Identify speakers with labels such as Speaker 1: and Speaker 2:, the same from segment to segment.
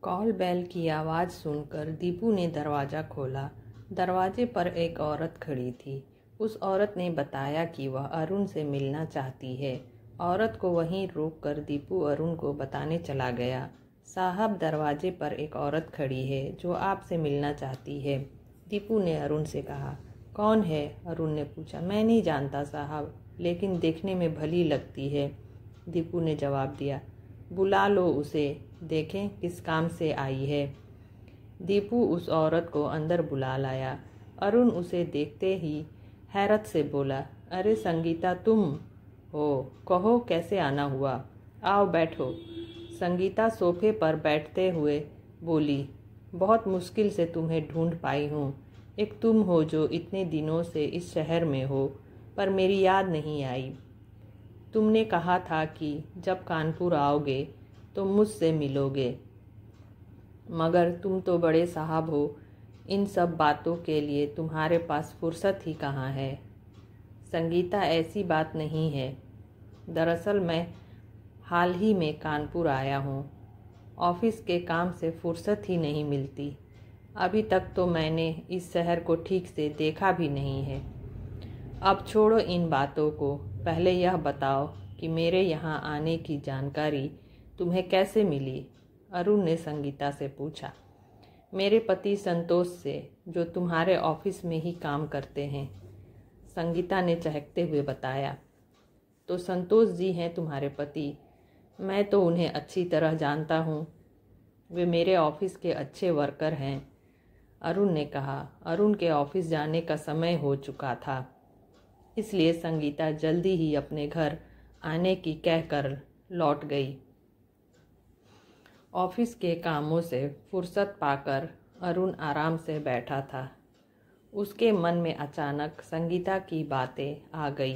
Speaker 1: Call bell की आवाज़ सुनकर दीपू ने दरवाज़ा खोला। दरवाजे पर एक औरत खड़ी थी। उस औरत ने बताया कि वह अरुण से मिलना चाहती है। औरत को वहीं रोककर दीपू अरुण को बताने चला गया। साहब, दरवाजे पर एक औरत खड़ी है जो आपसे मिलना चाहती है। दीपू ने अरुण से कहा। कौन है? अरुण ने पूछा। मैं नहीं जानता साहब, लेकिन देखने में भली लगती है, दीपू ने जवाब दिया। बुला लो उसे, देखें किस काम से आई है। दीपू उस औरत को अंदर बुला लाया। अरुण उसे देखते ही हैरत से बोला, अरे संगीता, तुम हो? कहो कैसे आना हुआ? आओ बैठो। संगीता सोफे पर बैठते हुए बोली, बहुत मुश्किल से तुम्हें ढूंढ पाई हूँ। एक तुम हो जो इतने दिनों से इस शहर में हो, पर मेरी याद नहीं आई। तुमने कहा था कि जब कानपुर आओगे तो मुझसे मिलोगे, मगर तुम तो बड़े साहब हो, इन सब बातों के लिए तुम्हारे पास फुर्सत ही कहाँ है। संगीता, ऐसी बात नहीं है। दरअसल मैं हाल ही में कानपुर आया हूँ। ऑफिस के काम से फुर्सत ही नहीं मिलती। अभी तक तो मैंने इस शहर को ठीक से देखा भी नहीं है। अब छोड़ो इन बातों को, पहले यह बताओ कि मेरे यहाँ आने की जानकारी तुम्हें कैसे मिली? अरुण ने संगीता से पूछा। मेरे पति संतोष से, जो तुम्हारे ऑफिस में ही काम करते हैं, संगीता ने चहकते हुए बताया। तो संतोष जी हैं तुम्हारे पति? मैं तो उन्हें अच्छी तरह जानता हूँ, वे मेरे ऑफिस के अच्छे वर्कर हैं, अरुण ने कहा। अरुण के ऑफिस जाने का समय हो चुका था, इसलिए संगीता जल्दी ही अपने घर आने की कहकर लौट गई। ऑफिस के कामों से फुर्सत पाकर अरुण आराम से बैठा था। उसके मन में अचानक संगीता की बातें आ गई।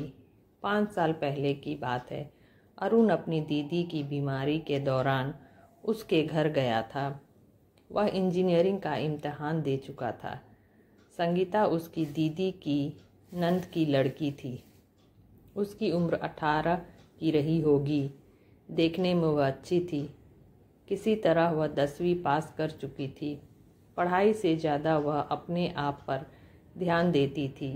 Speaker 1: 5 साल पहले की बात है। अरुण अपनी दीदी की बीमारी के दौरान उसके घर गया था। वह इंजीनियरिंग का इम्तिहान दे चुका था। संगीता उसकी दीदी की नंद की लड़की थी। उसकी उम्र 18 की रही होगी। देखने में वह अच्छी थी। किसी तरह वह 10वीं पास कर चुकी थी। पढ़ाई से ज़्यादा वह अपने आप पर ध्यान देती थी।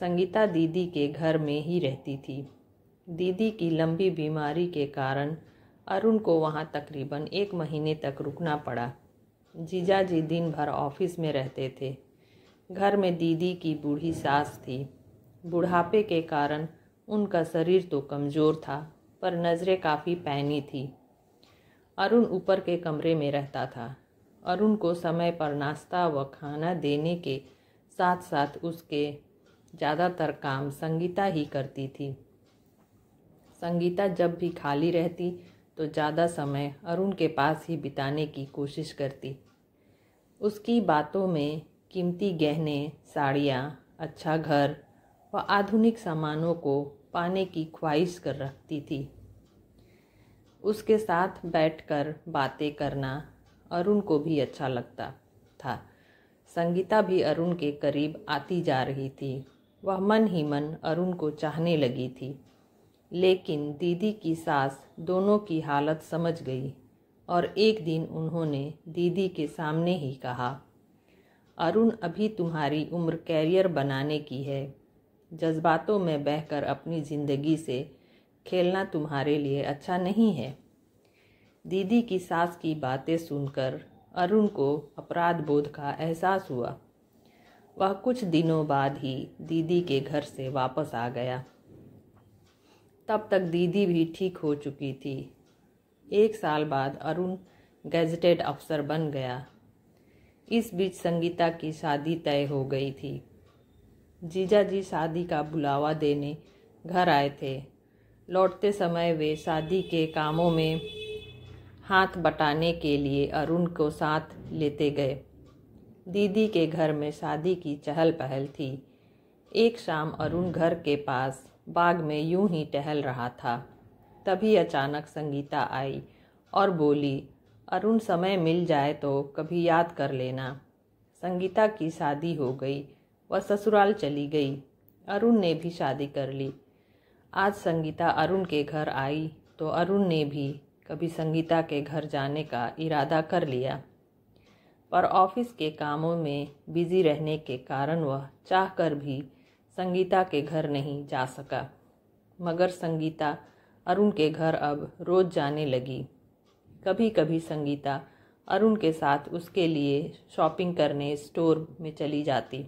Speaker 1: संगीता दीदी के घर में ही रहती थी। दीदी की लंबी बीमारी के कारण अरुण को वहाँ तकरीबन 1 महीने तक रुकना पड़ा। जीजा जी दिन भर ऑफिस में रहते थे। घर में दीदी की बूढ़ी सास थी। बुढ़ापे के कारण उनका शरीर तो कमज़ोर था, पर नज़रें काफ़ी पैनी थी। अरुण ऊपर के कमरे में रहता था। अरुण को समय पर नाश्ता व खाना देने के साथ साथ उसके ज़्यादातर काम संगीता ही करती थी। संगीता जब भी खाली रहती तो ज़्यादा समय अरुण के पास ही बिताने की कोशिश करती। उसकी बातों में कीमती गहने, साड़ियाँ, अच्छा घर व आधुनिक सामानों को पाने की ख्वाहिश कर रखती थी। उसके साथ बैठकर बातें करना अरुण को भी अच्छा लगता था। संगीता भी अरुण के करीब आती जा रही थी। वह मन ही मन अरुण को चाहने लगी थी। लेकिन दीदी की सास दोनों की हालत समझ गई और एक दिन उन्होंने दीदी के सामने ही कहा, अरुण, अभी तुम्हारी उम्र कैरियर बनाने की है। जज्बातों में बहकर अपनी ज़िंदगी से खेलना तुम्हारे लिए अच्छा नहीं है। दीदी की सास की बातें सुनकर अरुण को अपराध बोध का एहसास हुआ। वह कुछ दिनों बाद ही दीदी के घर से वापस आ गया। तब तक दीदी भी ठीक हो चुकी थी। 1 साल बाद अरुण गैजेटेड अफसर बन गया। इस बीच संगीता की शादी तय हो गई थी। जीजा जी शादी का बुलावा देने घर आए थे। लौटते समय वे शादी के कामों में हाथ बटाने के लिए अरुण को साथ लेते गए। दीदी के घर में शादी की चहल पहल थी। एक शाम अरुण घर के पास बाग में यूं ही टहल रहा था। तभी अचानक संगीता आई और बोली, अरुण, समय मिल जाए तो कभी याद कर लेना। संगीता की शादी हो गई। वह ससुराल चली गई। अरुण ने भी शादी कर ली। आज संगीता अरुण के घर आई तो अरुण ने भी कभी संगीता के घर जाने का इरादा कर लिया, पर ऑफिस के कामों में बिजी रहने के कारण वह चाहकर भी संगीता के घर नहीं जा सका। मगर संगीता अरुण के घर अब रोज जाने लगी। कभी कभी संगीता अरुण के साथ उसके लिए शॉपिंग करने स्टोर में चली जाती।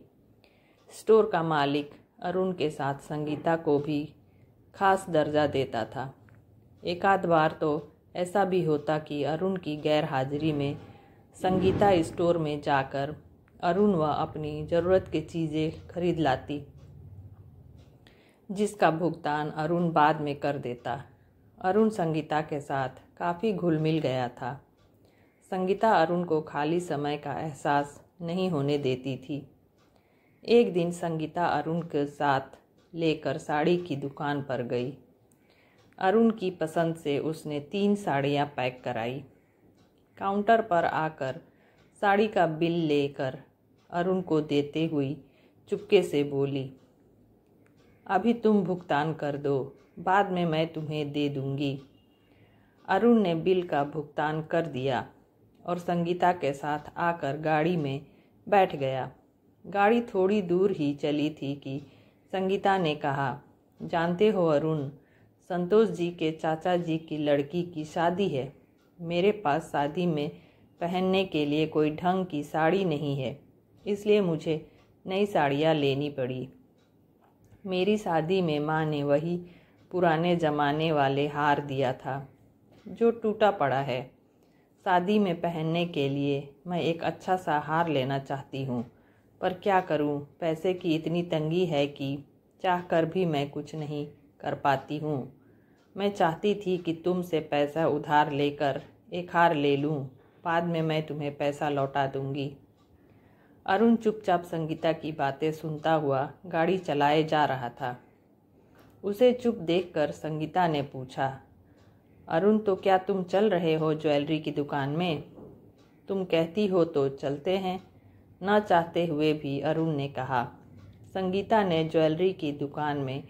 Speaker 1: स्टोर का मालिक अरुण के साथ संगीता को भी खास दर्जा देता था। एक आध बार तो ऐसा भी होता कि अरुण की गैर हाजिरी में संगीता स्टोर में जाकर अरुण व अपनी ज़रूरत की चीज़ें खरीद लाती, जिसका भुगतान अरुण बाद में कर देता। अरुण संगीता के साथ काफ़ी घुल मिल गया था। संगीता अरुण को खाली समय का एहसास नहीं होने देती थी। एक दिन संगीता अरुण के साथ लेकर साड़ी की दुकान पर गई। अरुण की पसंद से उसने 3 साड़ियाँ पैक कराई। काउंटर पर आकर साड़ी का बिल लेकर अरुण को देते हुई चुपके से बोली, अभी तुम भुगतान कर दो, बाद में मैं तुम्हें दे दूंगी। अरुण ने बिल का भुगतान कर दिया और संगीता के साथ आकर गाड़ी में बैठ गया। गाड़ी थोड़ी दूर ही चली थी कि संगीता ने कहा, जानते हो अरुण, संतोष जी के चाचा जी की लड़की की शादी है। मेरे पास शादी में पहनने के लिए कोई ढंग की साड़ी नहीं है, इसलिए मुझे नई साड़ियाँ लेनी पड़ी। मेरी शादी में माँ ने वही पुराने ज़माने वाले हार दिया था जो टूटा पड़ा है। शादी में पहनने के लिए मैं एक अच्छा सा हार लेना चाहती हूँ, पर क्या करूँ, पैसे की इतनी तंगी है कि चाहकर भी मैं कुछ नहीं कर पाती हूँ। मैं चाहती थी कि तुमसे पैसा उधार लेकर एक हार ले लूँ, बाद में मैं तुम्हें पैसा लौटा दूँगी। अरुण चुपचाप संगीता की बातें सुनता हुआ गाड़ी चलाए जा रहा था। उसे चुप देखकर संगीता ने पूछा, अरुण, तो क्या तुम चल रहे हो ज्वेलरी की दुकान में? तुम कहती हो तो चलते हैं, न चाहते हुए भी अरुण ने कहा। संगीता ने ज्वेलरी की दुकान में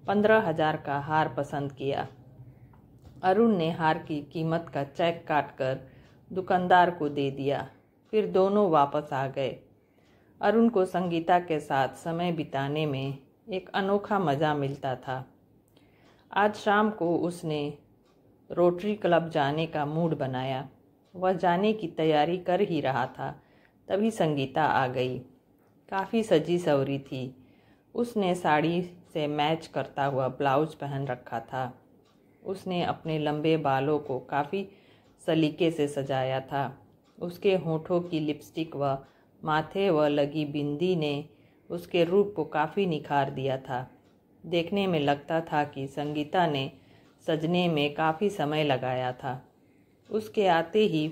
Speaker 1: 15,000 का हार पसंद किया। अरुण ने हार की कीमत का चेक काटकर दुकानदार को दे दिया। फिर दोनों वापस आ गए। अरुण को संगीता के साथ समय बिताने में एक अनोखा मज़ा मिलता था। आज शाम को उसने रोटरी क्लब जाने का मूड बनाया। वह जाने की तैयारी कर ही रहा था, तभी संगीता आ गई। काफ़ी सजी सवरी थी। उसने साड़ी से मैच करता हुआ ब्लाउज पहन रखा था। उसने अपने लंबे बालों को काफ़ी सलीके से सजाया था। उसके होठों की लिपस्टिक व माथे व लगी बिंदी ने उसके रूप को काफ़ी निखार दिया था। देखने में लगता था कि संगीता ने सजने में काफ़ी समय लगाया था। उसके आते ही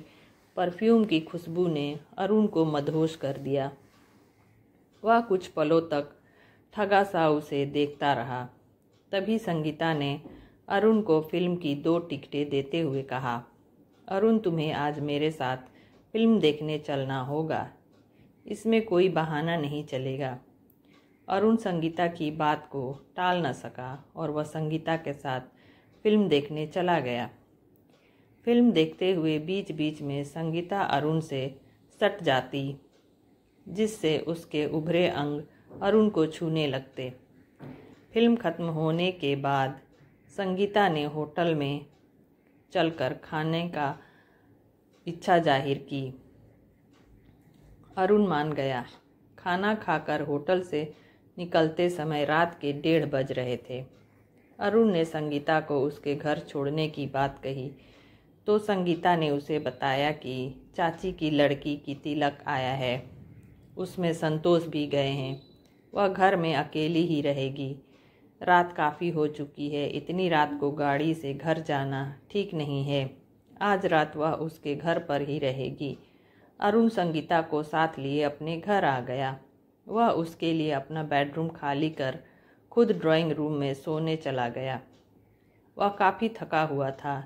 Speaker 1: परफ्यूम की खुशबू ने अरुण को मदहोश कर दिया। वह कुछ पलों तक ठगा सा उसे देखता रहा। तभी संगीता ने अरुण को फिल्म की 2 टिकटें देते हुए कहा, अरुण, तुम्हें आज मेरे साथ फिल्म देखने चलना होगा। इसमें कोई बहाना नहीं चलेगा। अरुण संगीता की बात को टाल न सका और वह संगीता के साथ फिल्म देखने चला गया। फिल्म देखते हुए बीच बीच में संगीता अरुण से सट जाती, जिससे उसके उभरे अंग अरुण को छूने लगते। फिल्म खत्म होने के बाद संगीता ने होटल में चलकर खाने का इच्छा जाहिर की। अरुण मान गया। खाना खाकर होटल से निकलते समय रात के 1:30 बज रहे थे। अरुण ने संगीता को उसके घर छोड़ने की बात कही तो संगीता ने उसे बताया कि चाची की लड़की की तिलक आया है, उसमें संतोष भी गए हैं। वह घर में अकेली ही रहेगी। रात काफ़ी हो चुकी है, इतनी रात को गाड़ी से घर जाना ठीक नहीं है। आज रात वह उसके घर पर ही रहेगी। अरुण संगीता को साथ लिए अपने घर आ गया। वह उसके लिए अपना बेडरूम खाली कर खुद ड्राइंग रूम में सोने चला गया। वह काफ़ी थका हुआ था,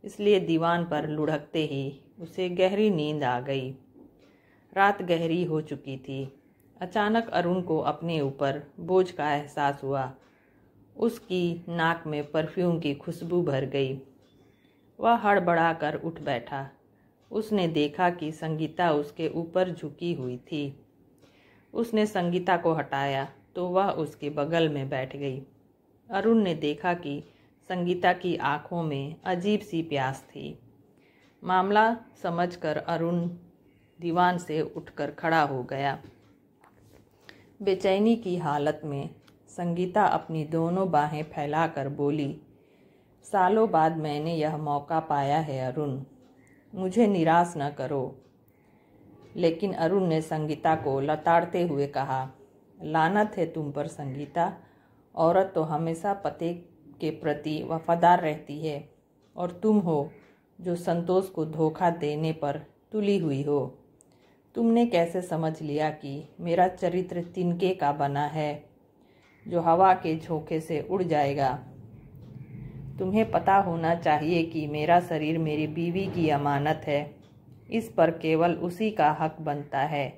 Speaker 1: इसलिए दीवान पर लुढ़कते ही उसे गहरी नींद आ गई। रात गहरी हो चुकी थी। अचानक अरुण को अपने ऊपर बोझ का एहसास हुआ। उसकी नाक में परफ्यूम की खुशबू भर गई। वह हड़बड़ाकर उठ बैठा। उसने देखा कि संगीता उसके ऊपर झुकी हुई थी। उसने संगीता को हटाया तो वह उसके बगल में बैठ गई। अरुण ने देखा कि संगीता की आंखों में अजीब सी प्यास थी। मामला समझकर अरुण दीवान से उठकर खड़ा हो गया। बेचैनी की हालत में संगीता अपनी दोनों बाहें फैलाकर बोली, सालों बाद मैंने यह मौका पाया है अरुण, मुझे निराश न करो। लेकिन अरुण ने संगीता को लताड़ते हुए कहा, लानत है तुम पर संगीता, औरत तो हमेशा पति के प्रति वफादार रहती है और तुम हो जो संतोष को धोखा देने पर तुली हुई हो। तुमने कैसे समझ लिया कि मेरा चरित्र तिनके का बना है जो हवा के झोंके से उड़ जाएगा। तुम्हें पता होना चाहिए कि मेरा शरीर मेरी बीवी की अमानत है, इस पर केवल उसी का हक बनता है।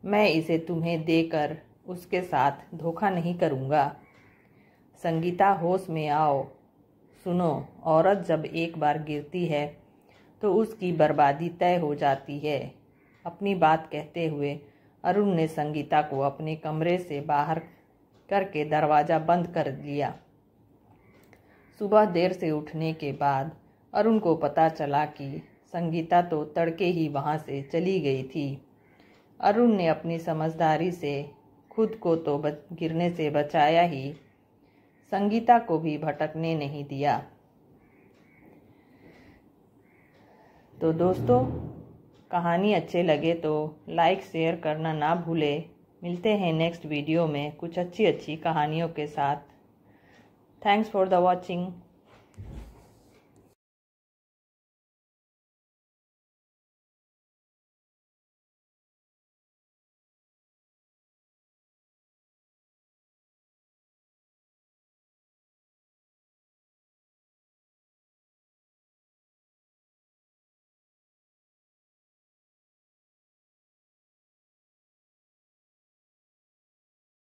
Speaker 1: मैं इसे तुम्हें देकर उसके साथ धोखा नहीं करूँगा। संगीता, होश में आओ। सुनो, औरत जब एक बार गिरती है तो उसकी बर्बादी तय हो जाती है। अपनी बात कहते हुए अरुण ने संगीता को अपने कमरे से बाहर करके दरवाज़ा बंद कर लिया। सुबह देर से उठने के बाद अरुण को पता चला कि संगीता तो तड़के ही वहाँ से चली गई थी। अरुण ने अपनी समझदारी से खुद को तो गिरने से बचाया ही, संगीता को भी भटकने नहीं दिया। तो दोस्तों, कहानी अच्छे लगे तो लाइक शेयर करना ना भूलें। मिलते हैं नेक्स्ट वीडियो में कुछ अच्छी कहानियों के साथ। Thanks for the watching.